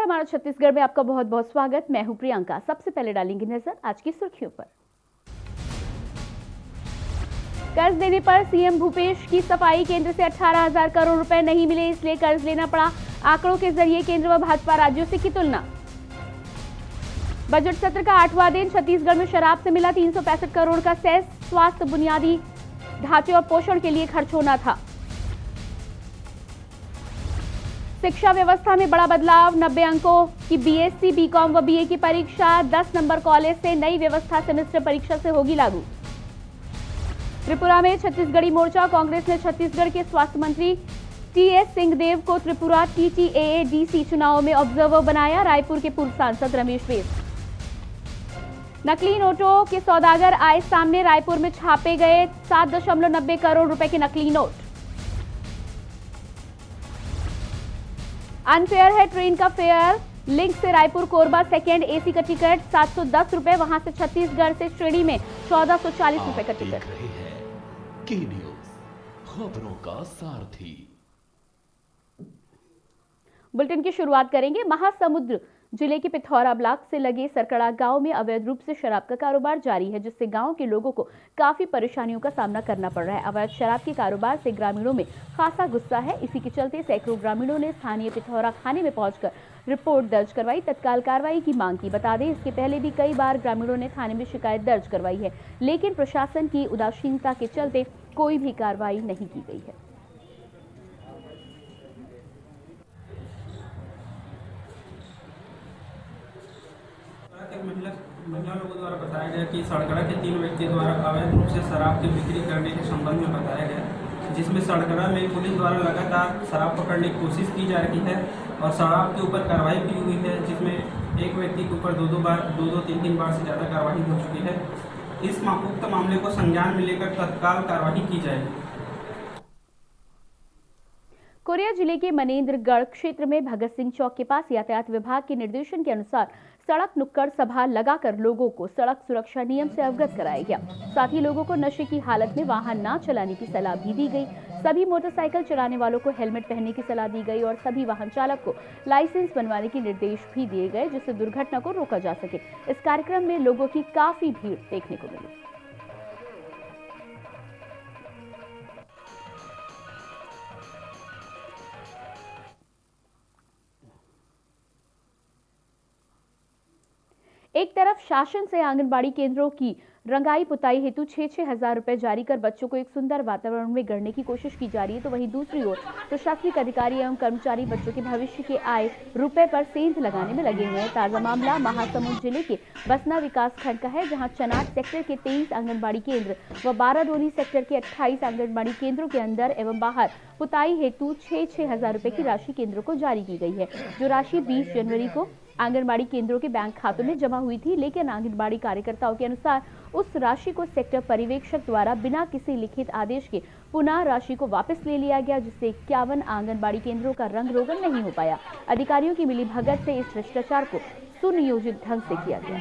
हमारा छत्तीसगढ़ में आपका बहुत बहुत स्वागत। मैं हूं प्रियंका। सबसे पहले डालेंगे नजर आज की सुर्खियों पर। कर्ज देने पर सीएम भूपेश की सफाई, केंद्र से 18,000 करोड़ रुपए नहीं मिले, इसलिए कर्ज लेना पड़ा। आंकड़ों के जरिए केंद्र व भाजपा राज्यों से की तुलना। बजट सत्र का 8वां दिन, छत्तीसगढ़ में शराब से मिला 365 करोड़ का सेस। स्वास्थ्य, बुनियादी ढांचे और पोषण के लिए खर्च होना था। शिक्षा व्यवस्था में बड़ा बदलाव, 90 अंकों की बीएससी, बीकॉम व बीए की परीक्षा। 10 नंबर कॉलेज से नई व्यवस्था सेमेस्टर परीक्षा से होगी लागू। त्रिपुरा में छत्तीसगढ़ी मोर्चा, कांग्रेस ने छत्तीसगढ़ के स्वास्थ्य मंत्री टीएस सिंहदेव को त्रिपुरा टीटीएडीसी चुनाव में ऑब्जर्वर बनाया। रायपुर के पूर्व सांसद रमेश बैस। नकली नोटों के सौदागर आए सामने, रायपुर में छापे गए 7.90 करोड़ रुपए के नकली नोट। अनफेयर है ट्रेन का फेयर, लिंक से रायपुर कोरबा सेकेंड एसी का टिकट 710 रुपए, वहां से छत्तीसगढ़ से श्रेणी में 1440 रुपए का टिकट। की न्यूज़, खबरों का सारथी। बुलेटिन की शुरुआत करेंगे। महासमुंद जिले के पिथौरा ब्लॉक से लगे सरकड़ा गांव में अवैध रूप से शराब का कारोबार जारी है, जिससे गांव के लोगों को काफी परेशानियों का सामना करना पड़ रहा है। अवैध शराब के कारोबार से ग्रामीणों में खासा गुस्सा है। इसी के चलते सैकड़ों ग्रामीणों ने स्थानीय पिथौरा थाने में पहुंचकर रिपोर्ट दर्ज करवाई, तत्काल कार्रवाई की मांग की। बता दें, इसके पहले भी कई बार ग्रामीणों ने थाने में शिकायत दर्ज करवाई है, लेकिन प्रशासन की उदासीनता के चलते कोई भी कार्रवाई नहीं की गई है। महिला लोगों द्वारा बताया गया कि सड़गड़ा के 3 व्यक्ति द्वारा अवैध रूप से शराब की बिक्री करने के संबंध में बताया गया, जिसमें सड़गड़ा में पुलिस द्वारा लगातार शराब पकड़ने की कोशिश की जा रही है और शराब के ऊपर कार्रवाई की हुई है, जिसमें एक व्यक्ति के ऊपर 2-3 बार से ज़्यादा कार्रवाई हो चुकी है। इस उक्त मामले को संज्ञान में लेकर तत्काल कार्रवाई की जाएगी। कोरिया जिले के मनेन्द्रगढ़ क्षेत्र में भगत सिंह चौक के पास यातायात विभाग के निर्देशन के अनुसार सड़क नुक्कड़ सभा लगाकर लोगों को सड़क सुरक्षा नियम से अवगत कराया गया। साथ ही लोगों को नशे की हालत में वाहन न चलाने की सलाह भी दी गई। सभी मोटरसाइकिल चलाने वालों को हेलमेट पहनने की सलाह दी गई और सभी वाहन चालक को लाइसेंस बनवाने के निर्देश भी दिए गए, जिससे दुर्घटना को रोका जा सके। इस कार्यक्रम में लोगों की काफी भीड़ देखने को मिली। एक तरफ शासन से आंगनबाड़ी केंद्रों की रंगाई पुताई हेतु 6-6 हजार रुपए जारी कर बच्चों को एक सुंदर वातावरण में गढ़ने की कोशिश की जा रही है, तो वहीं दूसरी ओर प्रशासनिक अधिकारी एवं कर्मचारी बच्चों के भविष्य के आय रुपए पर सेंध लगाने में लगे हुए हैं। ताजा मामला महासमुंद जिले के बसना विकास खंड का है, जहां चनाट सेक्टर के 23 आंगनबाड़ी केंद्र व बाराडोली सेक्टर के 28 आंगनबाड़ी केंद्रों के अंदर एवं बाहर पुताई हेतु 6-6 हजार रुपए की राशि केंद्रों को जारी की गई है। जो राशि 20 जनवरी को आंगनबाड़ी केंद्रों के बैंक खातों में जमा हुई थी, लेकिन आंगनबाड़ी कार्यकर्ताओं के अनुसार उस राशि को सेक्टर पर्यवेक्षक द्वारा बिना किसी लिखित आदेश के पुनः राशि को वापस ले लिया गया, जिससे 51 आंगनबाड़ी केंद्रों का रंग रोगन नहीं हो पाया। अधिकारियों की मिलीभगत से इस भ्रष्टाचार को सुनियोजित ढंग से किया गया।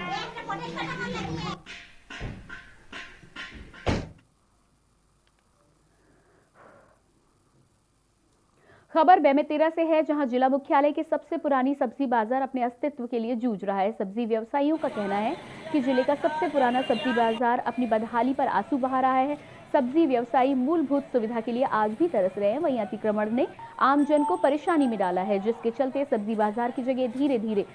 खबर बेमेतरा से है, जहां जिला मुख्यालय के सबसे पुरानी सब्जी बाजार अपने अस्तित्व के लिए जूझ रहा है। सब्जी व्यवसायियों का कहना है कि जिले का सबसे पुराना सब्जी बाजार अपनी बदहाली पर आंसू बहा रहा है। सब्जी व्यवसायी मूलभूत सुविधा के लिए आज भी तरस रहे हैं। वहीं अतिक्रमण ने आमजन को परेशानी में डाला है, जिसके चलते सब्जी बाजार की जगह धीरे धीरे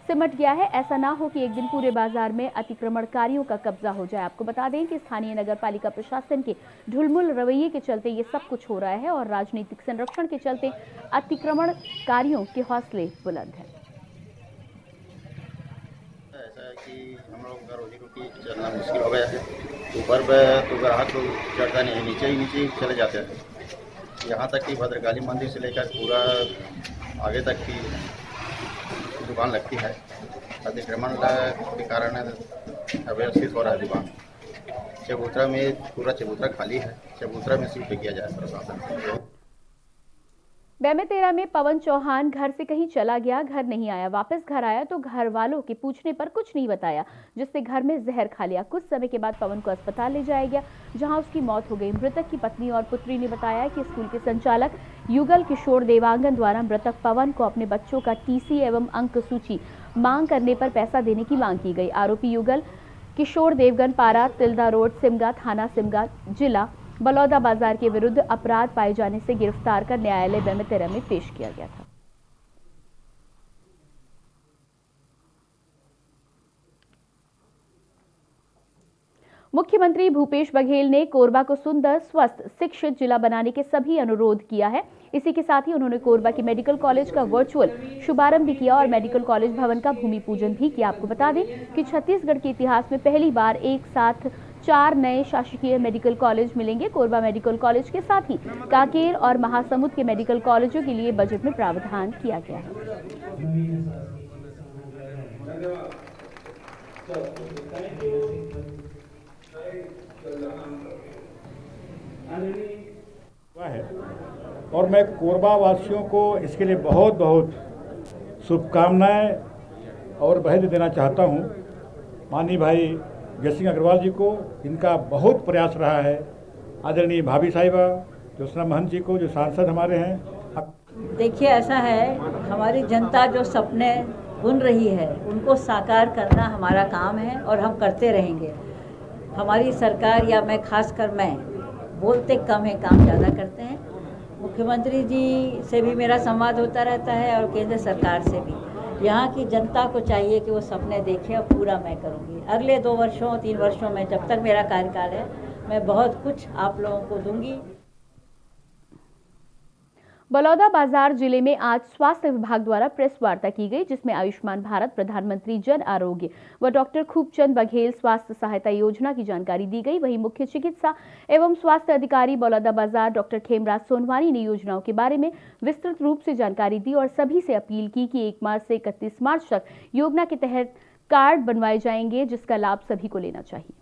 सिमट गया है। ऐसा ना हो कि एक दिन पूरे बाजार में अतिक्रमणकारियों का कब्जा हो जाए। आपको बता दें कि स्थानीय नगर पालिका प्रशासन के ढुलमुल रवैये के चलते ये सब कुछ हो रहा है और राजनीतिक संरक्षण के चलते अतिक्रमणकारियों के हौसले बुलंद हैं। ऐसा है कि हम लोग का रोजी रोटी चलना मुश्किल हो गया है। ऊपर पे तो ग्राहक लोग चढ़ता नहीं है, नीचे ही चले जाते हैं। यहाँ तक कि भद्रकाली मंदिर से लेकर पूरा आगे तक की दुकान लगती है। अतिक्रमण के कारण अव्यवस्थित हो रहा है दुकान। चबूतरा में पूरा चबूतरा खाली है, चबूतरा में शिफ्ट किया जाए प्रशासन। बेमेतरा में पवन चौहान घर से कहीं चला गया, घर नहीं आया। वापस घर आया तो घर वालों के पूछने पर कुछ नहीं बताया, जिससे घर में जहर खा लिया। कुछ समय के बाद पवन को अस्पताल ले जाया गया, जहां उसकी मौत हो गई। मृतक की पत्नी और पुत्री ने बताया कि स्कूल के संचालक युगल किशोर देवांगन द्वारा मृतक पवन को अपने बच्चों का टीसी एवं अंक सूची मांग करने पर पैसा देने की मांग की गई। आरोपी युगल किशोर देवगन पारा, तिल्दा रोड, सिमगा थाना, सिमगा जिला बलौदा बाजार के विरुद्ध अपराध पाए जाने से गिरफ्तार कर न्यायालय बेमेतरा में पेश किया गया था। मुख्यमंत्री भूपेश बघेल ने कोरबा को सुंदर, स्वस्थ, शिक्षित जिला बनाने के सभी अनुरोध किया है। इसी के साथ ही उन्होंने कोरबा के मेडिकल कॉलेज का वर्चुअल शुभारंभ भी किया और मेडिकल कॉलेज भवन का भूमि पूजन भी किया। आपको बता दें कि छत्तीसगढ़ के इतिहास में पहली बार एक साथ 4 नए शासकीय मेडिकल कॉलेज मिलेंगे। कोरबा मेडिकल कॉलेज के साथ ही कांकेर और महासमुंद के मेडिकल कॉलेजों के लिए बजट में प्रावधान किया गया है। और मैं कोरबा वासियों को इसके लिए बहुत बहुत शुभकामनाएं और बधाई देना चाहता हूं। माननीय भाई जय सिंह अग्रवाल जी को, इनका बहुत प्रयास रहा है। आदरणीय भाभी साहिबा ज्योत्सना महंत जी को, जो सांसद हमारे हैं। देखिए, ऐसा है, हमारी जनता जो सपने बुन रही है उनको साकार करना हमारा काम है और हम करते रहेंगे। हमारी सरकार या मैं खासकर मैं बोलते कम है, काम ज़्यादा करते हैं। मुख्यमंत्री जी से भी मेरा संवाद होता रहता है और केंद्र सरकार से भी। यहाँ की जनता को चाहिए कि वो सपने देखें और पूरा मैं करूँगी। अगले 2 वर्षों 3 वर्षों में, जब तक मेरा कार्यकाल है, मैं बहुत कुछ आप लोगों को दूंगी। बलौदा बाजार जिले में आज स्वास्थ्य विभाग द्वारा प्रेस वार्ता की गई, जिसमें आयुष्मान भारत, प्रधानमंत्री जन आरोग्य व डॉक्टर खूबचंद बघेल स्वास्थ्य सहायता योजना की जानकारी दी गई। वहीं मुख्य चिकित्सा एवं स्वास्थ्य अधिकारी बलौदा बाजार डॉक्टर खेमराज सोनवानी ने योजनाओं के बारे में विस्तृत रूप से जानकारी दी और सभी से अपील की कि 1 मार्च से 31 मार्च तक योजना के तहत कार्ड बनवाए जाएंगे, जिसका लाभ सभी को लेना चाहिए।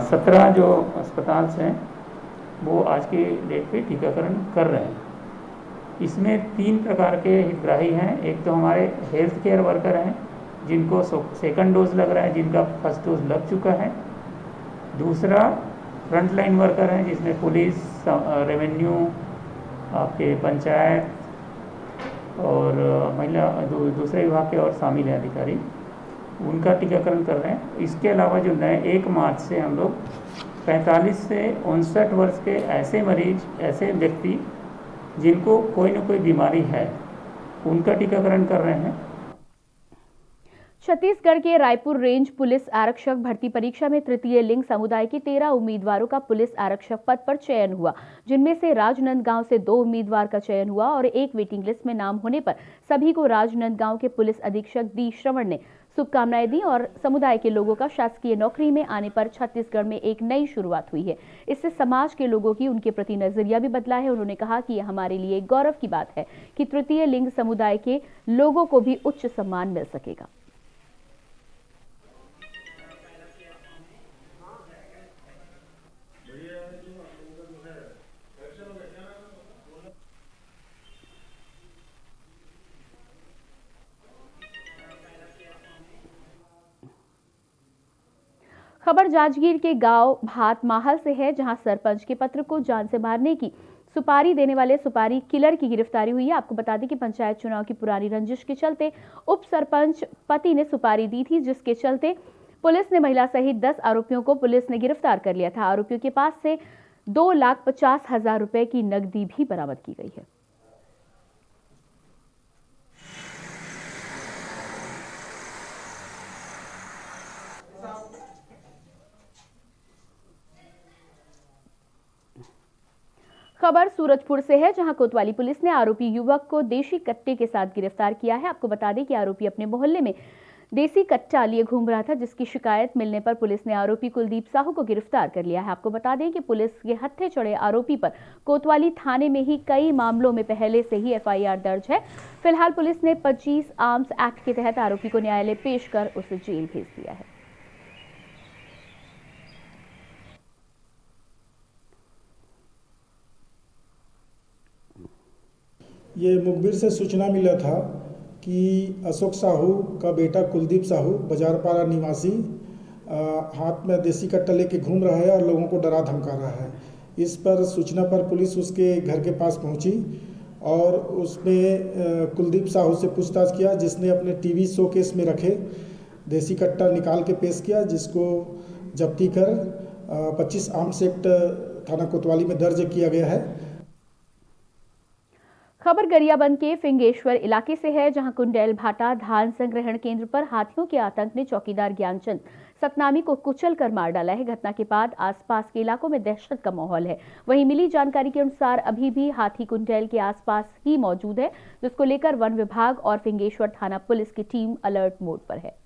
सत्रह जो अस्पताल हैं वो आज की डेट पे टीकाकरण कर रहे हैं। इसमें 3 प्रकार के हितग्राही हैं। एक तो हमारे हेल्थ केयर वर्कर हैं जिनको सेकंड डोज लग रहा है, जिनका फर्स्ट डोज लग चुका है। दूसरा फ्रंट लाइन वर्कर हैं, जिसमें पुलिस, रेवेन्यू, आपके पंचायत और महिला दूसरे विभाग के और शामिल हैं अधिकारी, उनका टीकाकरण कर रहे हैं। इसके अलावा जो नए 1 मार्च से हम लोग 45 से 59 वर्ष के ऐसे मरीज, ऐसे व्यक्ति जिनको कोई न कोई बीमारी है, उनका टीकाकरण कर रहे हैं। छत्तीसगढ़ के रायपुर रेंज पुलिस आरक्षक भर्ती परीक्षा में तृतीय लिंग समुदाय के 13 उम्मीदवारों का पुलिस आरक्षक पद पर चयन हुआ, जिनमें से राजनांदगांव से 2 उम्मीदवार का चयन हुआ और एक वेटिंग लिस्ट में नाम होने पर सभी को राजनांदगांव के पुलिस अधीक्षक डी श्रवण ने शुभकामनाएं दी और समुदाय के लोगों का शासकीय नौकरी में आने पर छत्तीसगढ़ में एक नई शुरुआत हुई है। इससे समाज के लोगों की उनके प्रति नजरिया भी बदला है। उन्होंने कहा कि यह हमारे लिए गौरव की बात है कि तृतीय लिंग समुदाय के लोगों को भी उच्च सम्मान मिल सकेगा। खबर जांजगीर के गांव भात माहल से है, जहां सरपंच के पत्र को जान से मारने की सुपारी देने वाले सुपारी किलर की गिरफ्तारी हुई है। आपको बता दें कि पंचायत चुनाव की पुरानी रंजिश के चलते उप सरपंच पति ने सुपारी दी थी, जिसके चलते पुलिस ने महिला सहित 10 आरोपियों को पुलिस ने गिरफ्तार कर लिया था। आरोपियों के पास से 2,50,000 रुपए की नकदी भी बरामद की गई है। खबर सूरजपुर से है, जहां कोतवाली पुलिस ने आरोपी युवक को देशी कट्टे के साथ गिरफ्तार किया है। आपको बता दें कि आरोपी अपने मोहल्ले में देसी कट्टा लिए घूम रहा था, जिसकी शिकायत मिलने पर पुलिस ने आरोपी कुलदीप साहू को गिरफ्तार कर लिया है। आपको बता दें कि पुलिस के हत्थे चढ़े आरोपी पर कोतवाली थाने में ही कई मामलों में पहले से ही एफआईआर दर्ज है। फिलहाल पुलिस ने 25 आर्म्स एक्ट के तहत आरोपी को न्यायालय पेश कर उसे जेल भेज दिया है। ये मुखबिर से सूचना मिला था कि अशोक साहू का बेटा कुलदीप साहू बाजारपाड़ा निवासी हाथ में देसी कट्टा लेके घूम रहा है और लोगों को डरा धमका रहा है। इस पर सूचना पर पुलिस उसके घर के पास पहुंची और उसमें कुलदीप साहू से पूछताछ किया, जिसने अपने टीवी शोकेस में रखे देसी कट्टा निकाल के पेश किया, जिसको जब्ती कर 25 आर्म्स एक्ट थाना कोतवाली में दर्ज किया गया है। खबर गरियाबंद के फिंगेश्वर इलाके से है, जहां कुंडेल भाटा धान संग्रहण केंद्र पर हाथियों के आतंक ने चौकीदार ज्ञानचंद सतनामी को कुचल कर मार डाला है। घटना के बाद आसपास के इलाकों में दहशत का माहौल है। वहीं मिली जानकारी के अनुसार अभी भी हाथी कुंडेल के आसपास ही मौजूद है, जिसको लेकर वन विभाग और फिंगेश्वर थाना पुलिस की टीम अलर्ट मोड पर है।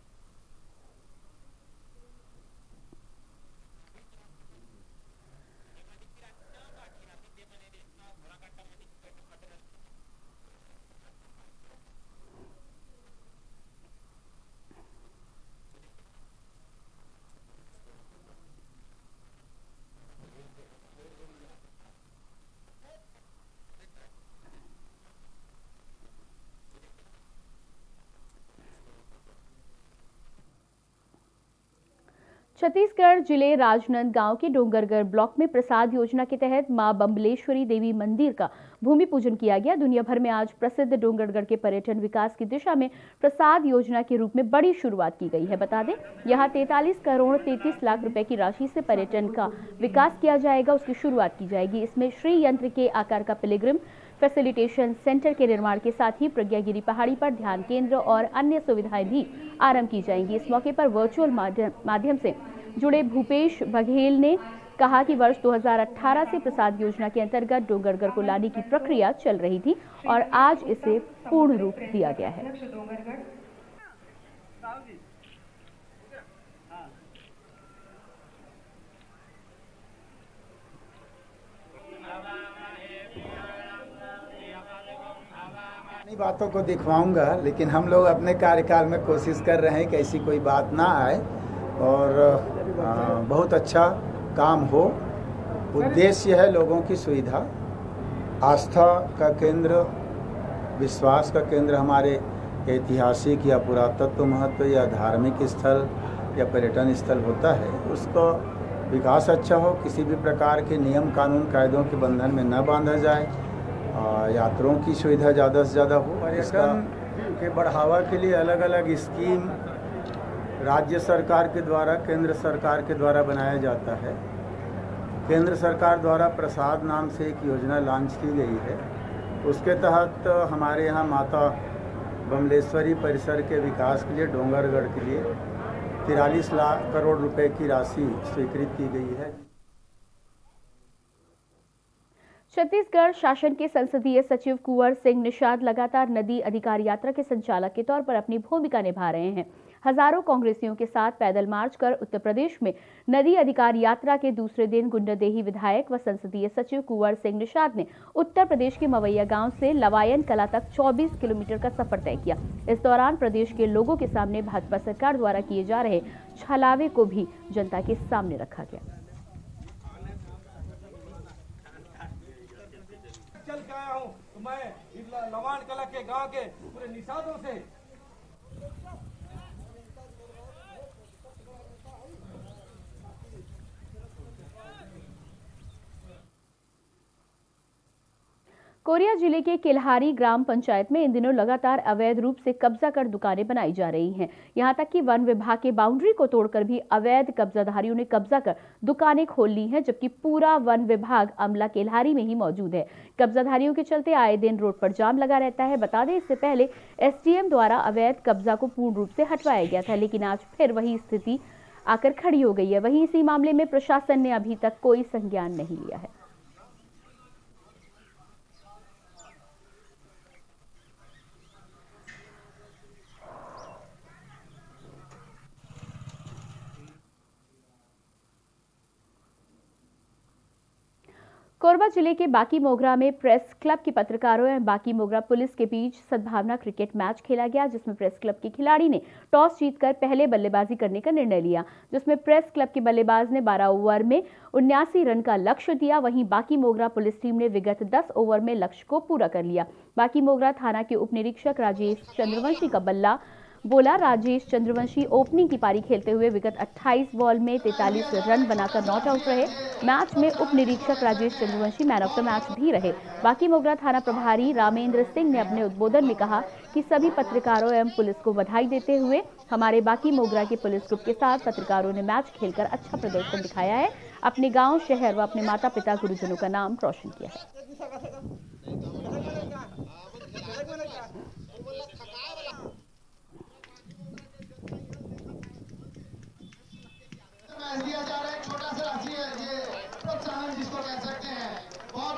छत्तीसगढ़ जिले राजनांदगांव के डोंगरगढ़ ब्लॉक में प्रसाद योजना के तहत मां बम्बलेश्वरी देवी मंदिर का भूमि पूजन किया गया। दुनिया भर में आज प्रसिद्ध डोंगरगढ़ के पर्यटन विकास की दिशा में प्रसाद योजना के रूप में बड़ी शुरुआत की गई है। बता दें, यहां 43 करोड़ 33 लाख रुपए की राशि से पर्यटन का विकास किया जाएगा, उसकी शुरुआत की जाएगी। इसमें श्री यंत्र के आकार का पिलग्रिम फैसिलिटेशन सेंटर के निर्माण के साथ ही प्रज्ञागिरी पहाड़ी पर ध्यान केंद्र और अन्य सुविधाएं भी आरंभ की जाएंगी। इस मौके पर वर्चुअल माध्यम से जुड़े भूपेश बघेल ने कहा कि वर्ष 2018 से प्रसाद योजना के अंतर्गत डोंगरगढ़ को लाने की प्रक्रिया चल रही थी और आज इसे पूर्ण रूप दिया गया है। बातों को दिखवाऊंगा, लेकिन हम लोग अपने कार्यकाल में कोशिश कर रहे हैं कि ऐसी कोई बात ना आए और बहुत अच्छा काम हो। उद्देश्य है लोगों की सुविधा, आस्था का केंद्र, विश्वास का केंद्र हमारे ऐतिहासिक या पुरातत्व महत्व या धार्मिक स्थल या पर्यटन स्थल होता है, उसका विकास अच्छा हो, किसी भी प्रकार के नियम कानून कायदों के बंधन में न बांधा जाए, यात्रियों की सुविधा ज़्यादा से ज़्यादा हो। पर्यटन के बढ़ावा के लिए अलग अलग स्कीम राज्य सरकार के द्वारा, केंद्र सरकार के द्वारा बनाया जाता है। केंद्र सरकार द्वारा प्रसाद नाम से एक योजना लॉन्च की गई है, उसके तहत हमारे यहाँ माता बम्बलेश्वरी परिसर के विकास के लिए डोंगरगढ़ के लिए 43 लाख करोड़ रुपए की राशि स्वीकृत की गई है। छत्तीसगढ़ शासन के संसदीय सचिव कुंवर सिंह निषाद लगातार नदी अधिकार यात्रा के संचालक के तौर पर अपनी भूमिका निभा रहे हैं। हजारों कांग्रेसियों के साथ पैदल मार्च कर उत्तर प्रदेश में नदी अधिकार यात्रा के दूसरे दिन गुंडरदेही विधायक व संसदीय सचिव कुंवर सिंह निषाद ने उत्तर प्रदेश के मवैया गांव से लवायन कला तक 24 किलोमीटर का सफर तय किया। इस दौरान प्रदेश के लोगों के सामने भाजपा सरकार द्वारा किए जा रहे छलावे को भी जनता के सामने रखा गया। चल के आया हूं तो मैं लवान कला के गांव के पूरे निषादों से कोरिया जिले के किल्हारी ग्राम पंचायत में इन दिनों लगातार अवैध रूप से कब्जा कर दुकानें बनाई जा रही हैं। यहां तक कि वन विभाग के बाउंड्री को तोड़कर भी अवैध कब्जाधारियों ने कब्जा कर दुकानें खोल ली हैं, जबकि पूरा वन विभाग अमला किल्हारी में ही मौजूद है। कब्जाधारियों के चलते आए दिन रोड पर जाम लगा रहता है। बता दें, इससे पहले एसडीएम द्वारा अवैध कब्जा को पूर्ण रूप से हटवाया गया था, लेकिन आज फिर वही स्थिति आकर खड़ी हो गई है। वहीं इसी मामले में प्रशासन ने अभी तक कोई संज्ञान नहीं लिया है। कोरबा जिले के बाकी मोगरा में प्रेस क्लब के पत्रकारों एवं बाकी मोगरा पुलिस के बीच सद्भावना क्रिकेट मैच खेला गया, जिसमें प्रेस क्लब के खिलाड़ी ने टॉस जीतकर पहले बल्लेबाजी करने का निर्णय लिया, जिसमें प्रेस क्लब के बल्लेबाज ने 12 ओवर में 79 रन का लक्ष्य दिया। वहीं बाकी मोगरा पुलिस टीम ने विगत 10 ओवर में लक्ष्य को पूरा कर लिया। बाकी मोगरा थाना के उप निरीक्षक राजेश चंद्रवंशी का बल्ला बोला। राजेश चंद्रवंशी ओपनिंग की पारी खेलते हुए विगत 28 बॉल में 43 रन बनाकर नॉट आउट रहे। मैच में उप निरीक्षक Rajesh Chandravanshi man of the match भी रहे। बाकी मोगरा थाना प्रभारी रामेंद्र सिंह ने अपने उद्बोधन में कहा कि सभी पत्रकारों एवं पुलिस को बधाई देते हुए हमारे बाकी मोगरा के पुलिस ग्रुप के साथ पत्रकारों ने मैच खेलकर अच्छा प्रदर्शन दिखाया है, अपने गाँव, शहर व अपने माता पिता, गुरुजनों का नाम रोशन किया है। दिया जा रहा है एक छोटा सा राशि है, ये प्रोत्साहन जिसको कह सकते हैं। बहुत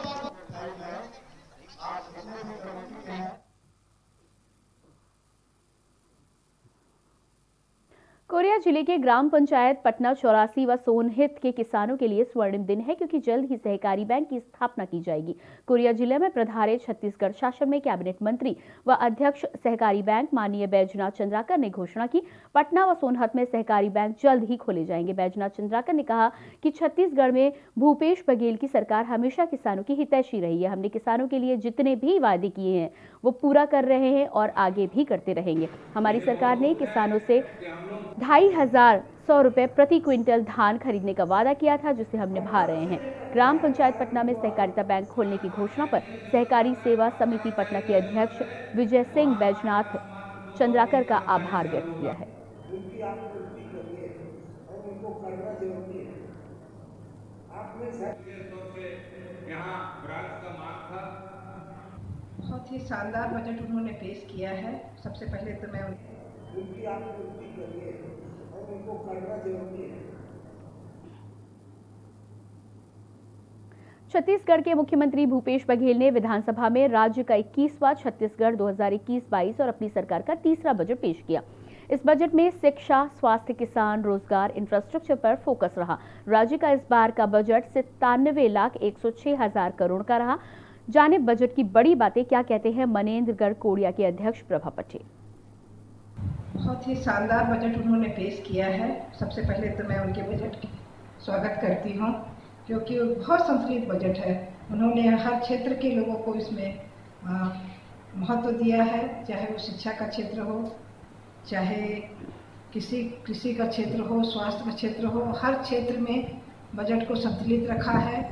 कोरिया जिले के ग्राम पंचायत पटना 84 व सोनहित के किसानों के लिए स्वर्णिम दिन है, क्योंकि जल्द ही सहकारी बैंक की स्थापना की जाएगी। कोरिया जिले में प्रभारी छत्तीसगढ़ शासन में कैबिनेट मंत्री व अध्यक्ष सहकारी बैंक माननीय बैजनाथ चंद्राकर ने घोषणा की, पटना व सोनहत में सहकारी बैंक जल्द ही खोले जाएंगे। बैजनाथ चंद्राकर ने कहा कि छत्तीसगढ़ में भूपेश बघेल की सरकार हमेशा किसानों की हितैषी रही है। हमने किसानों के लिए जितने भी वादे किए हैं वो पूरा कर रहे हैं और आगे भी करते रहेंगे। हमारी सरकार ने किसानों से 2,500 रुपए प्रति क्विंटल धान खरीदने का वादा किया था, जिसे हम निभा रहे हैं। ग्राम पंचायत पटना में सहकारिता बैंक खोलने की घोषणा पर सहकारी सेवा समिति पटना के अध्यक्ष विजय सिंह बैजनाथ चंद्राकर का आभार व्यक्त किया है। बहुत ही शानदार बजट उन्होंने पेश किया है। सबसे पहले तो मैं छत्तीसगढ़ के मुख्यमंत्री भूपेश बघेल ने विधानसभा में राज्य का 21वां छत्तीसगढ़ 2021-22 और अपनी सरकार का तीसरा बजट पेश किया। इस बजट में शिक्षा, स्वास्थ्य, किसान, रोजगार, इंफ्रास्ट्रक्चर पर फोकस रहा। राज्य का इस बार का बजट 97,106,000 करोड़ का रहा। जाने बजट की बड़ी बातें क्या कहते हैं मनेन्द्रगढ़ कोरिया के अध्यक्ष प्रभा पटेल। बहुत ही शानदार बजट उन्होंने पेश किया है। सबसे पहले तो मैं उनके बजट की स्वागत करती हूं, क्योंकि बहुत संतुलित बजट है। उन्होंने हर क्षेत्र के लोगों को इसमें महत्व दिया है, चाहे वो शिक्षा का क्षेत्र हो, चाहे कृषि का क्षेत्र हो, स्वास्थ्य का क्षेत्र हो, हर क्षेत्र में बजट को संतुलित रखा है।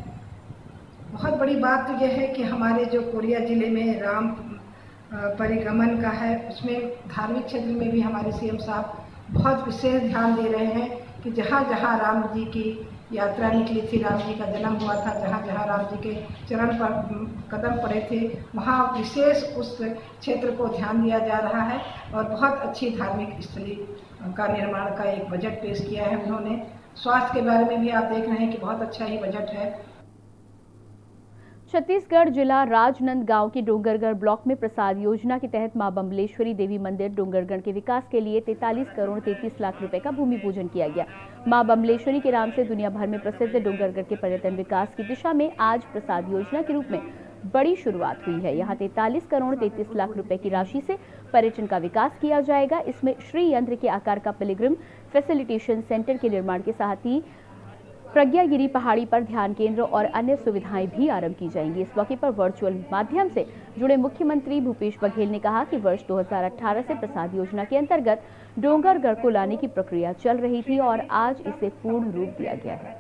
बहुत बड़ी बात तो यह है कि हमारे जो कोरिया जिले में राम परिगमन का है, उसमें धार्मिक क्षेत्र में भी हमारे सीएम साहब बहुत विशेष ध्यान दे रहे हैं कि जहाँ जहाँ राम जी की यात्रा निकली थी, राम जी का जन्म हुआ था, जहाँ जहाँ राम जी के चरण पर कदम पड़े थे, वहाँ विशेष उस क्षेत्र को ध्यान दिया जा रहा है और बहुत अच्छी धार्मिक स्थली का निर्माण का एक बजट पेश किया है उन्होंने। स्वास्थ्य के बारे में भी आप देख रहे हैं कि बहुत अच्छा ही बजट है। छत्तीसगढ़ जिला राजनांदगांव के डोंगरगढ़ ब्लॉक में प्रसाद योजना के तहत मां बम्बलेश्वरी देवी मंदिर डोंगरगढ़ के विकास के लिए 43 करोड़ 33 लाख रुपए का भूमि पूजन किया गया। मां बम्बलेश्वरी के नाम से दुनिया भर में प्रसिद्ध डोंगरगढ़ के पर्यटन विकास की दिशा में आज प्रसाद योजना के रूप में बड़ी शुरुआत हुई है। यहाँ 43 करोड़ 33 लाख रुपए की राशि से पर्यटन का विकास किया जाएगा। इसमें श्री यंत्र के आकार का पिलग्रिम फैसिलिटेशन सेंटर के निर्माण के साथ ही प्रज्ञागिरी पहाड़ी पर ध्यान केंद्र और अन्य सुविधाएं भी आरंभ की जाएंगी। इस मौके पर वर्चुअल माध्यम से जुड़े मुख्यमंत्री भूपेश बघेल ने कहा कि वर्ष 2018 से प्रसाद योजना के अंतर्गत डोंगरगढ़ को लाने की प्रक्रिया चल रही थी और आज इसे पूर्ण रूप दिया गया है।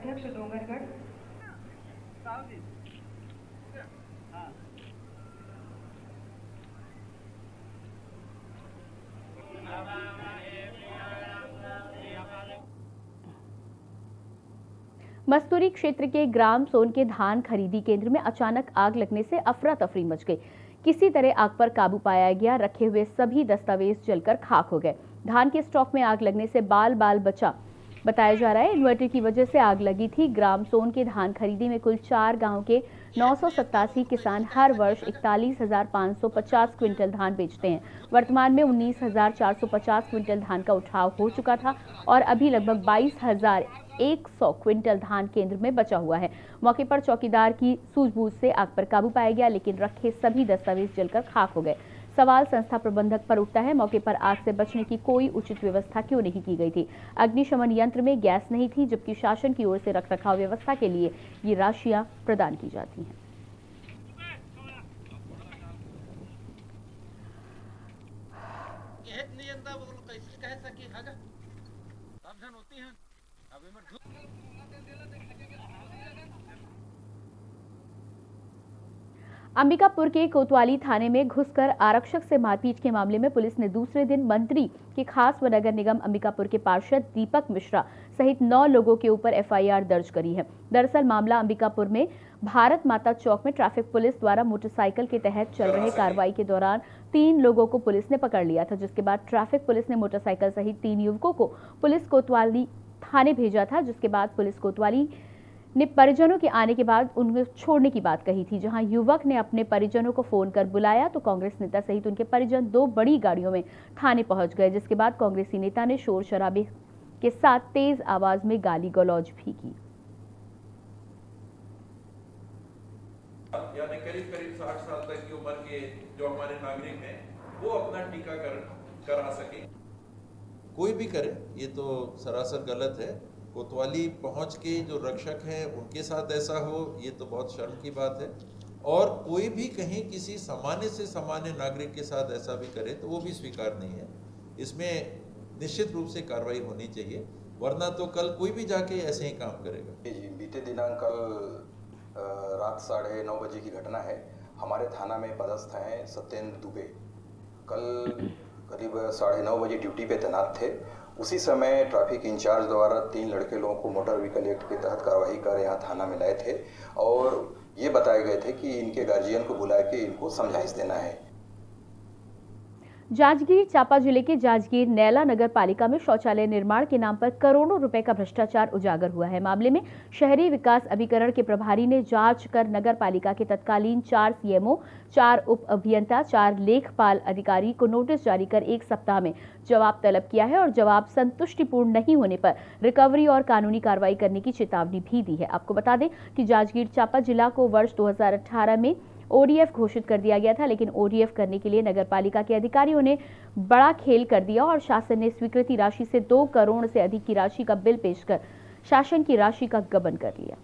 मस्तूरी क्षेत्र के ग्राम सोन के धान खरीदी केंद्र में अचानक आग लगने से अफरा तफरी मच गई। किसी तरह आग पर काबू पाया गया। रखे हुए सभी दस्तावेज जलकर खाक हो गए। धान के स्टॉक में आग लगने से बाल बचा बताया जा रहा है। इन्वर्टर की वजह से आग लगी थी। ग्राम सोन के धान खरीदी में कुल 4 गांव के 987 किसान हर वर्ष 41,550 क्विंटल धान बेचते हैं। वर्तमान में 19,450 क्विंटल धान का उठाव हो चुका था और अभी लगभग 22,000 100 क्विंटल धान केंद्र में बचा हुआ है। मौके पर चौकीदार की सूझबूझ से आग पर काबू पाया गया, लेकिन रखे सभी दस्तावेज जलकर खाक हो गए। सवाल संस्था प्रबंधक पर उठता है, मौके पर आग से बचने की कोई उचित व्यवस्था क्यों नहीं की गई थी। अग्निशमन यंत्र में गैस नहीं थी, जबकि शासन की ओर से रखरखाव व्यवस्था के लिए ये राशियां प्रदान की जाती हैं। अंबिकापुर के कोतवाली थाने में घुसकर आरक्षक से मारपीट के मामले में पुलिस ने दूसरे दिन मंत्री के खास व नगर निगम अंबिकापुर के पार्षद दीपक मिश्रा सहित 9 लोगों के ऊपर एफआईआर दर्ज करी है। दरअसल मामला अंबिकापुर में भारत माता चौक में ट्रैफिक पुलिस द्वारा मोटरसाइकिल के तहत चल रहे कार्रवाई के दौरान 3 लोगों को पुलिस ने पकड़ लिया था, जिसके बाद ट्रैफिक पुलिस ने मोटरसाइकिल सहित 3 युवकों को पुलिस कोतवाली थाने भेजा था, जिसके बाद पुलिस कोतवाली ने परिजनों के आने के बाद उन्हें छोड़ने की बात कही थी। जहां युवक ने अपने परिजनों को फोन कर बुलाया तो कांग्रेस नेता सहित उनके परिजन 2 बड़ी गाड़ियों में थाने पहुंच गए, जिसके बाद कांग्रेसी नेता ने शोर शराबे के साथ तेज आवाज में गाली गलौज भी की। यानी करीब 60 साल तक की उम्र के जो हमारे नागरिक हैं वो अपना टीकाकरण करा सके। कोई भी करे, ये तो सरासर गलत है। कोतवाली पहुंच के जो रक्षक हैं उनके साथ ऐसा हो, ये तो बहुत शर्म की बात है। और कोई भी कहीं किसी सामान्य से सामान्य नागरिक के साथ ऐसा भी करे तो वो भी स्वीकार नहीं है। इसमें निश्चित रूप से कार्रवाई होनी चाहिए, वरना तो कल कोई भी जाके ऐसे ही काम करेगा। बीते दिनांक कल रात 9:30 बजे की घटना है। हमारे थाना में पदस्थ हैं सत्येंद्र दुबे। कल करीब 9:30 बजे ड्यूटी पे तैनात थे। उसी समय ट्रैफिक इंचार्ज द्वारा 3 लड़के लोगों को मोटर व्हीकल एक्ट के तहत कार्रवाई कर यहाँ थाना में लाए थे और ये बताए गए थे कि इनके गार्जियन को बुला के इनको समझाइश देना है। जांजगीर चांपा जिले के जांजगीर नैला नगर पालिका में शौचालय निर्माण के नाम पर करोड़ों रुपए का भ्रष्टाचार उजागर हुआ है। मामले में शहरी विकास अभिकरण के प्रभारी ने जांच कर नगर पालिका के तत्कालीन 4 सीएमओ, 4 उप अभियंता, 4 लेखपाल अधिकारी को नोटिस जारी कर 1 सप्ताह में जवाब तलब किया है और जवाब संतुष्टिपूर्ण नहीं होने पर रिकवरी और कानूनी कार्रवाई करने की चेतावनी भी दी है। आपको बता दें कि जांजगीर चांपा जिला को वर्ष 2018 में ओडीएफ घोषित कर दिया गया था, लेकिन ओडीएफ करने के लिए नगर पालिका के अधिकारियों ने बड़ा खेल कर दिया और शासन ने स्वीकृति राशि से 2 करोड़ से अधिक की राशि का बिल पेश कर शासन की राशि का गबन कर लिया।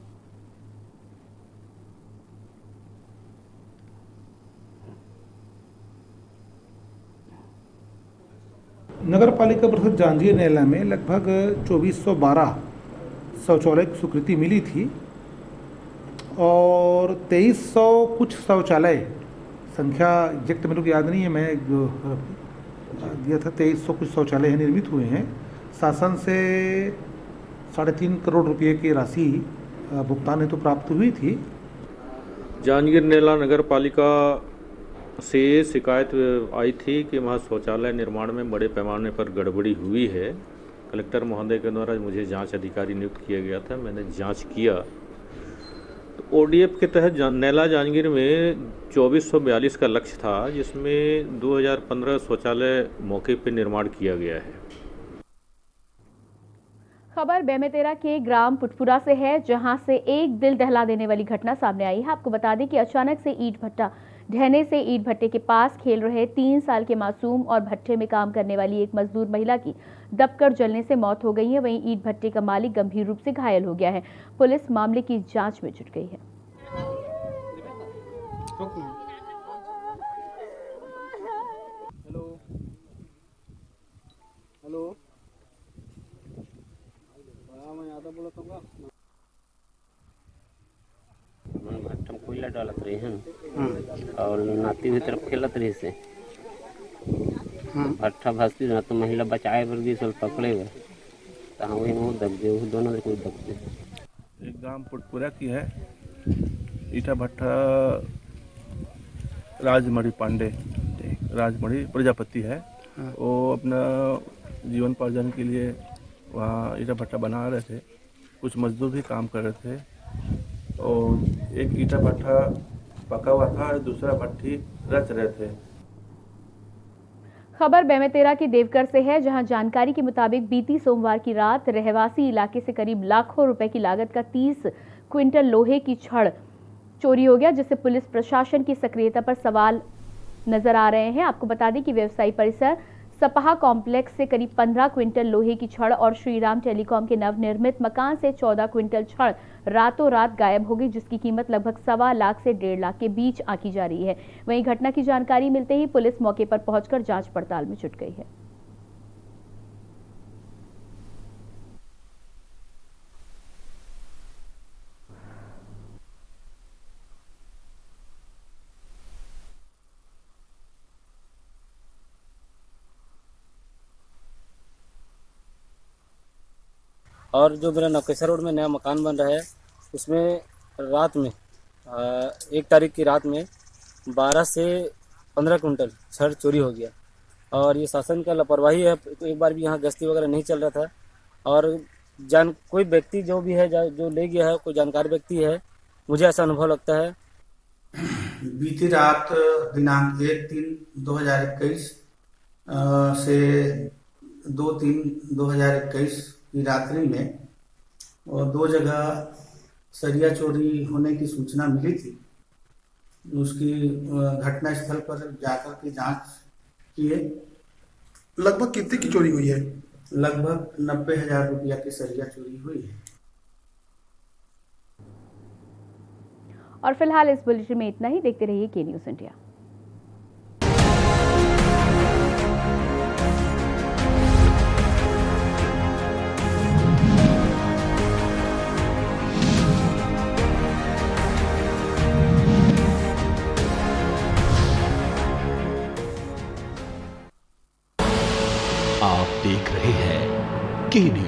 नगर पालिका परिषद जांजगीर नैला में लगभग 2412 शौचालय की स्वीकृति मिली थी और 2300 कुछ शौचालय, संख्या एग्जैक्ट मेरे को याद नहीं है, मैं जो दिया था 2300 कुछ शौचालय निर्मित हुए हैं। शासन से 3.5 करोड़ रुपए की राशि भुगतान हेतु प्राप्त हुई थी। जांजगीर नैला नगर पालिका से शिकायत आई थी कि वहाँ शौचालय निर्माण में बड़े पैमाने पर गड़बड़ी हुई है। कलेक्टर महोदय के द्वारा मुझे जांच अधिकारी नियुक्त किया गया था, मैंने जांच किया तो ओडीएफ के तहत नैला जांजगीर में 2442 का लक्ष्य था, जिसमें 2015 शौचालय मौके पर निर्माण किया गया है। खबर बेमेतरा के ग्राम पुटपुरा से है, जहां से एक दिल दहला देने वाली घटना सामने आई है। आपको बता दें कि अचानक से ईंट भट्टा ढहने से ईंट भट्टे के पास खेल रहे 3 साल के मासूम और भट्टे में काम करने वाली एक मजदूर महिला की दबकर जलने से मौत हो गई है। वहीं ईंट भट्टे का मालिक गंभीर रूप से घायल हो गया है। पुलिस मामले की जांच में जुट गई है। हेलो, मैं आता बोला तो भट्टा में कोयला डालत रही है और नाती भी तरफ खेलत रही से भट्टा भसती ना तो महिला बचाए वर्गी सब पकड़े हुए तो वही मुँह दब गए, दोनों कोई दब गए। एक ग्राम पुटपुरा की है, ईटा भट्टा राजमणि पांडे, राजमणि प्रजापति है। वो अपना जीवन पार्जन के लिए वहाँ ईटा भट्टा बना रहे थे। कुछ मजदूर भी काम कर रहे थे और एक ईटा भट्टा पका हुआ था और दूसरा भट्टी रच रहे थे। खबर बेमेतरा के देवकर से है, जहां जानकारी के मुताबिक बीती सोमवार की रात रहवासी इलाके से करीब लाखों रुपए की लागत का 30 क्विंटल लोहे की छड़ चोरी हो गया, जिससे पुलिस प्रशासन की सक्रियता पर सवाल नजर आ रहे हैं। आपको बता दें कि व्यवसायी परिसर सपहा कॉम्प्लेक्स से करीब 15 क्विंटल लोहे की छड़ और श्रीराम टेलीकॉम के नवनिर्मित मकान से 14 क्विंटल छड़ रातों रात गायब हो गई, जिसकी कीमत लगभग 1.25 लाख से 1.5 लाख के बीच आंकी जा रही है। वहीं घटना की जानकारी मिलते ही पुलिस मौके पर पहुंचकर जांच पड़ताल में जुट गई है। और जो मेरा नौकेश्वर रोड में नया मकान बन रहा है, उसमें रात में 1 तारीख की रात में 12 से 15 कुंटल छड़ चोरी हो गया। और ये शासन का लापरवाही है, एक बार भी यहाँ गश्ती वगैरह नहीं चल रहा था। और कोई व्यक्ति जो भी है जो ले गया है, कोई जानकार व्यक्ति है, मुझे ऐसा अनुभव लगता है। बीती रात दिनांक 1/3/2021 से 2/3/2021 की रात्रि में और 2 जगह सरिया चोरी होने की सूचना मिली थी। उसकी घटना स्थल पर जाकर के जांच किए। लगभग कितने की चोरी हुई है? लगभग 90,000 रुपया की सरिया चोरी हुई है। और फिलहाल इस बुलेटिन में इतना ही। देखते रहिए के न्यूज़ इंडिया। आप देख रहे हैं के न्यूज़।